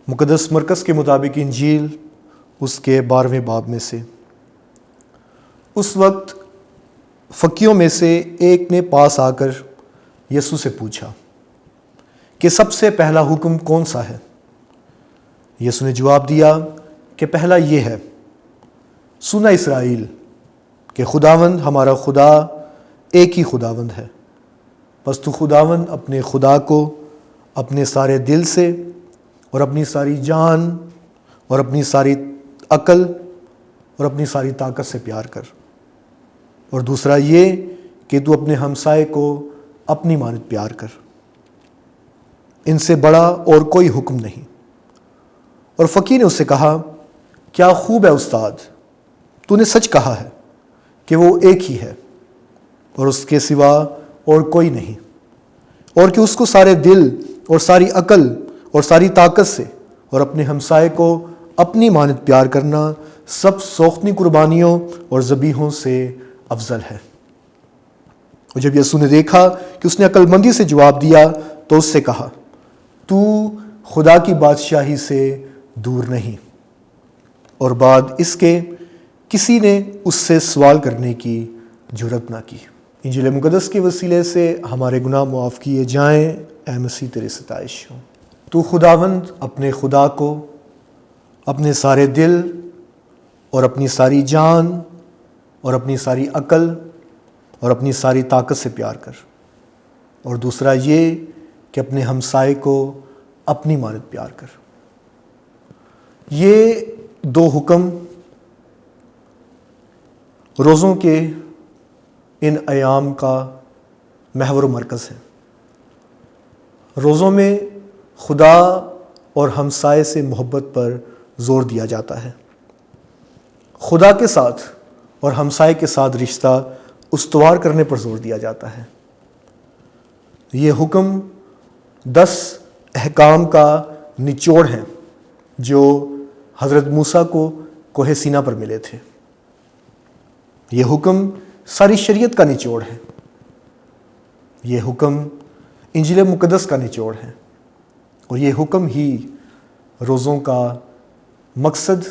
مقدس مرکز کے مطابق انجیل اس کے 12ویں باب میں سے۔ اس وقت فقیوں میں سے ایک نے پاس آ کر یسوع سے پوچھا کہ سب سے پہلا حکم کون سا ہے؟ یسوع نے جواب دیا کہ پہلا یہ ہے، سنا اسرائیل کہ خداوند ہمارا خدا ایک ہی خداوند ہے، پس تو خداوند اپنے خدا کو اپنے سارے دل سے اور اپنی ساری جان اور اپنی ساری عقل اور اپنی ساری طاقت سے پیار کر، اور دوسرا یہ کہ تو اپنے ہمسائے کو اپنی مانند پیار کر۔ ان سے بڑا اور کوئی حکم نہیں۔ اور فقیر نے اس سے کہا، کیا خوب ہے استاد، تو نے سچ کہا ہے کہ وہ ایک ہی ہے اور اس کے سوا اور کوئی نہیں، اور کہ اس کو سارے دل اور ساری عقل اور ساری طاقت سے اور اپنے ہمسائے کو اپنی مانند پیار کرنا سب سوختنی قربانیوں اور ذبیحوں سے افضل ہے۔ اور جب یسوع نے دیکھا کہ اس نے عقل مندی سے جواب دیا تو اس سے کہا، تو خدا کی بادشاہی سے دور نہیں۔ اور بعد اس کے کسی نے اس سے سوال کرنے کی جرأت نہ کی۔ انجیل مقدس کے وسیلے سے ہمارے گناہ معاف کیے جائیں۔ اے مسیح تیری ستائش ہو۔ تو خداوند اپنے خدا کو اپنے سارے دل اور اپنی ساری جان اور اپنی ساری عقل اور اپنی ساری طاقت سے پیار کر، اور دوسرا یہ کہ اپنے ہمسائے کو اپنی مانند پیار کر۔ یہ دو حکم روزوں کے ان ایام کا محور و مرکز ہے۔ روزوں میں خدا اور ہمسائے سے محبت پر زور دیا جاتا ہے۔ خدا کے ساتھ اور ہمسائے کے ساتھ رشتہ استوار کرنے پر زور دیا جاتا ہے۔ یہ حکم 10 احکام کا نچوڑ ہیں جو حضرت موسیٰ کو کوہ سینا پر ملے تھے۔ یہ حکم ساری شریعت کا نچوڑ ہے۔ یہ حکم انجیل مقدس کا نچوڑ ہے، اور یہ حکم ہی روزوں کا مقصد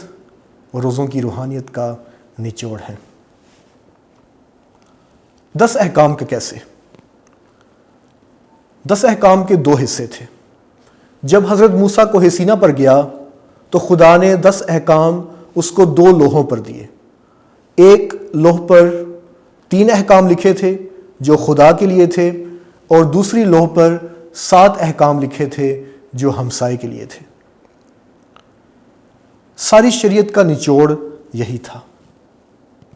اور روزوں کی روحانیت کا نچوڑ ہے۔ 10 احکام کے کیسے؟ 10 احکام کے 2 حصے تھے۔ جب حضرت موسیٰ کوہ سینا پر گیا تو خدا نے 10 احکام اس کو 2 لوحوں پر دیے۔ ایک لوح پر 3 احکام لکھے تھے جو خدا کے لیے تھے، اور دوسری لوح پر 7 احکام لکھے تھے جو ہمسائے کے لیے تھے۔ ساری شریعت کا نچوڑ یہی تھا،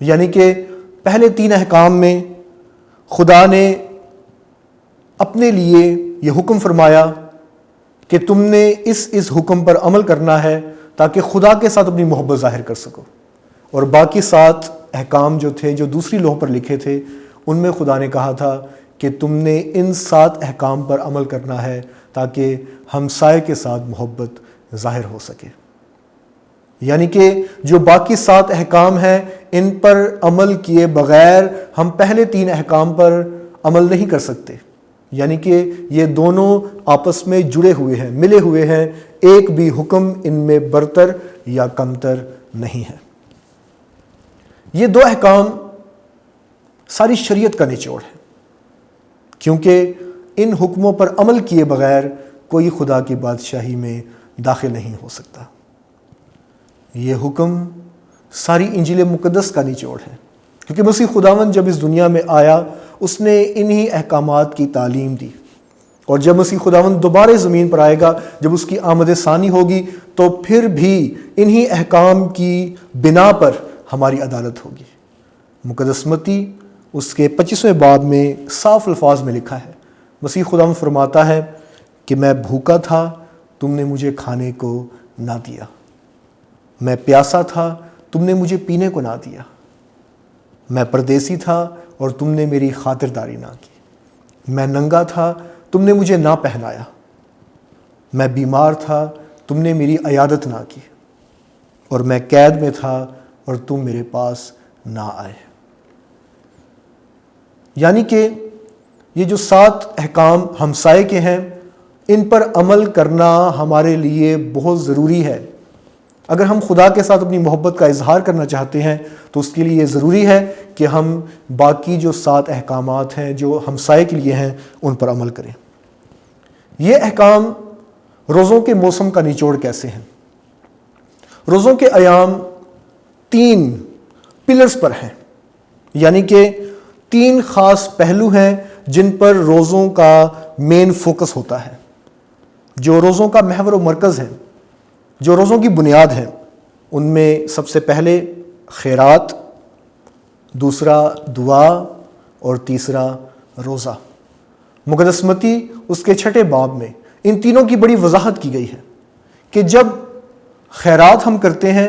یعنی کہ پہلے 3 احکام میں خدا نے اپنے لیے یہ حکم فرمایا کہ تم نے اس حکم پر عمل کرنا ہے تاکہ خدا کے ساتھ اپنی محبت ظاہر کر سکو، اور باقی 7 احکام جو تھے جو دوسری لوح پر لکھے تھے ان میں خدا نے کہا تھا کہ تم نے ان 7 احکام پر عمل کرنا ہے تاکہ ہمسائے کے ساتھ محبت ظاہر ہو سکے۔ یعنی کہ جو باقی 7 احکام ہیں ان پر عمل کیے بغیر ہم پہلے 3 احکام پر عمل نہیں کر سکتے، یعنی کہ یہ دونوں آپس میں جڑے ہوئے ہیں، ملے ہوئے ہیں، ایک بھی حکم ان میں برتر یا کمتر نہیں ہے۔ یہ 2 احکام ساری شریعت کا نچوڑ ہے، کیونکہ ان حکموں پر عمل کیے بغیر کوئی خدا کی بادشاہی میں داخل نہیں ہو سکتا۔ یہ حکم ساری انجیل مقدس کا نچوڑ ہے، کیونکہ مسیح خداوند جب اس دنیا میں آیا اس نے انہی احکامات کی تعلیم دی، اور جب مسیح خداوند دوبارہ زمین پر آئے گا، جب اس کی آمد ثانی ہوگی تو پھر بھی انہی احکام کی بنا پر ہماری عدالت ہوگی۔ مقدس متی اس کے 25ویں باب میں صاف الفاظ میں لکھا ہے، مسیح خداوند فرماتا ہے کہ میں بھوکا تھا، تم نے مجھے کھانے کو نہ دیا، میں پیاسا تھا، تم نے مجھے پینے کو نہ دیا، میں پردیسی تھا اور تم نے میری خاطرداری نہ کی، میں ننگا تھا، تم نے مجھے نہ پہنایا، میں بیمار تھا، تم نے میری عیادت نہ کی، اور میں قید میں تھا اور تم میرے پاس نہ آئے۔ یعنی کہ یہ جو 7 احکام ہمسائے کے ہیں ان پر عمل کرنا ہمارے لیے بہت ضروری ہے۔ اگر ہم خدا کے ساتھ اپنی محبت کا اظہار کرنا چاہتے ہیں تو اس کے لیے یہ ضروری ہے کہ ہم باقی جو 7 احکامات ہیں جو ہمسائے کے لیے ہیں ان پر عمل کریں۔ یہ احکام روزوں کے موسم کا نچوڑ کیسے ہیں؟ روزوں کے ایام 3 پلرز پر ہیں، یعنی کہ 3 خاص پہلو ہیں جن پر روزوں کا مین فوکس ہوتا ہے، جو روزوں کا محور و مرکز ہے، جو روزوں کی بنیاد ہے۔ ان میں سب سے پہلے خیرات، دوسرا دعا اور تیسرا روزہ۔ مقدس متی اس کے 6 باب میں ان تینوں کی بڑی وضاحت کی گئی ہے کہ جب خیرات ہم کرتے ہیں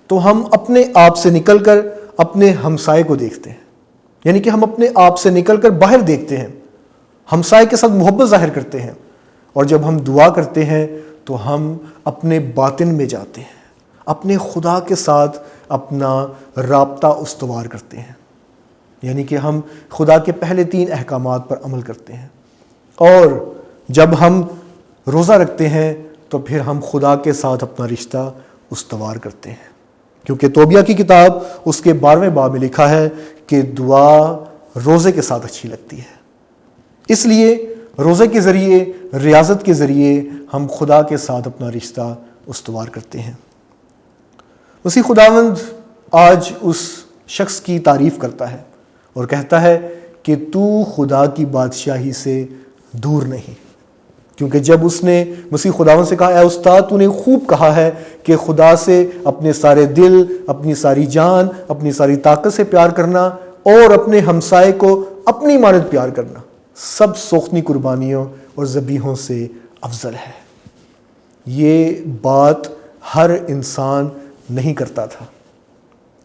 تو ہم اپنے آپ سے نکل کر اپنے ہمسائے کو دیکھتے ہیں، یعنی کہ ہم اپنے آپ سے نکل کر باہر دیکھتے ہیں، ہمسائے کے ساتھ محبت ظاہر کرتے ہیں۔ اور جب ہم دعا کرتے ہیں تو ہم اپنے باطن میں جاتے ہیں، اپنے خدا کے ساتھ اپنا رابطہ استوار کرتے ہیں، یعنی کہ ہم خدا کے پہلے 3 احکامات پر عمل کرتے ہیں۔ اور جب ہم روزہ رکھتے ہیں تو پھر ہم خدا کے ساتھ اپنا رشتہ استوار کرتے ہیں، کیونکہ توبیہ کی کتاب اس کے 12ویں باب میں لکھا ہے کہ دعا روزے کے ساتھ اچھی لگتی ہے۔ اس لیے روزے کے ذریعے، ریاضت کے ذریعے ہم خدا کے ساتھ اپنا رشتہ استوار کرتے ہیں۔ مسیح خداوند آج اس شخص کی تعریف کرتا ہے اور کہتا ہے کہ تو خدا کی بادشاہی سے دور نہیں، کیونکہ جب اس نے مسیح خداوند سے کہا اے استاد تو نے خوب کہا ہے کہ خدا سے اپنے سارے دل، اپنی ساری جان، اپنی ساری طاقت سے پیار کرنا اور اپنے ہمسائے کو اپنی مانند پیار کرنا سب سوختنی قربانیوں اور ذبیحوں سے افضل ہے۔ یہ بات ہر انسان نہیں کرتا تھا،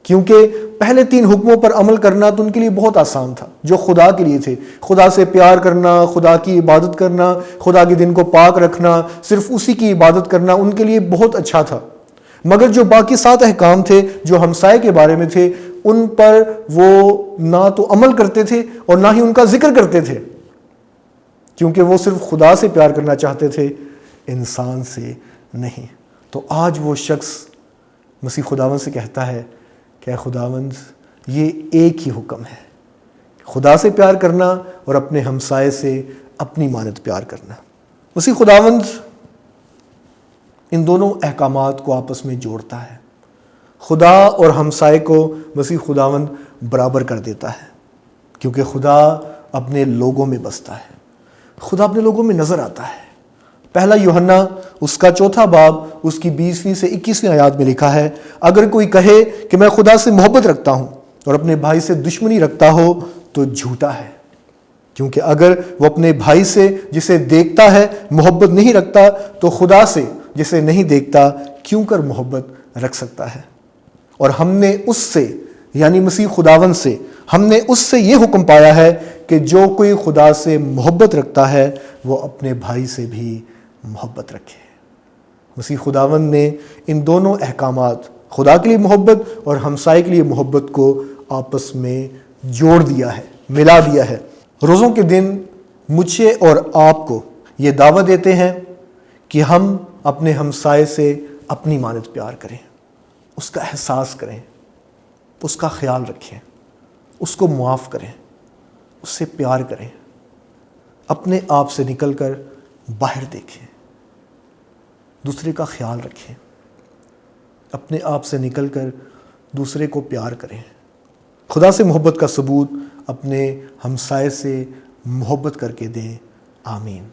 کیونکہ پہلے 3 حکموں پر عمل کرنا تو ان کے لیے بہت آسان تھا، جو خدا کے لیے تھے۔ خدا سے پیار کرنا، خدا کی عبادت کرنا، خدا کے دن کو پاک رکھنا، صرف اسی کی عبادت کرنا ان کے لیے بہت اچھا تھا۔ مگر جو باقی 7 احکام تھے جو ہمسائے کے بارے میں تھے، ان پر وہ نہ تو عمل کرتے تھے اور نہ ہی ان کا ذکر کرتے تھے، کیونکہ وہ صرف خدا سے پیار کرنا چاہتے تھے، انسان سے نہیں۔ تو آج وہ شخص مسیح خداوند سے کہتا ہے کہ اے خداوند یہ ایک ہی حکم ہے، خدا سے پیار کرنا اور اپنے ہمسائے سے اپنی مانند پیار کرنا۔ مسیح خداوند ان دونوں احکامات کو آپس میں جوڑتا ہے۔ خدا اور ہمسائے کو مسیح خداوند برابر کر دیتا ہے، کیونکہ خدا اپنے لوگوں میں بستا ہے، خدا اپنے لوگوں میں نظر آتا ہے۔ پہلا یوحنا اس کا 4 باب اس کی 20ویں سے 21ویں آیات میں لکھا ہے، اگر کوئی کہے کہ میں خدا سے محبت رکھتا ہوں اور اپنے بھائی سے دشمنی رکھتا ہو تو جھوٹا ہے، کیونکہ اگر وہ اپنے بھائی سے جسے دیکھتا ہے محبت نہیں رکھتا تو خدا سے جسے نہیں دیکھتا کیوں کر محبت رکھ سکتا ہے۔ اور ہم نے اس سے یعنی مسیح خداوند سے ہم نے اس سے یہ حکم پایا ہے کہ جو کوئی خدا سے محبت رکھتا ہے وہ اپنے بھائی سے بھی محبت رکھے۔ مسیح خداوند نے ان دونوں احکامات، خدا کے لیے محبت اور ہمسائے کے لیے محبت کو آپس میں جوڑ دیا ہے، ملا دیا ہے۔ روزوں کے دن مجھے اور آپ کو یہ دعوت دیتے ہیں کہ ہم اپنے ہمسائے سے اپنی مانند پیار کریں، اس کا احساس کریں، اس کا خیال رکھیں، اس کو معاف کریں، اس سے پیار کریں، اپنے آپ سے نکل کر باہر دیکھیں، دوسرے کا خیال رکھیں، اپنے آپ سے نکل کر دوسرے کو پیار کریں۔ خدا سے محبت کا ثبوت اپنے ہمسائے سے محبت کر کے دیں۔ آمین۔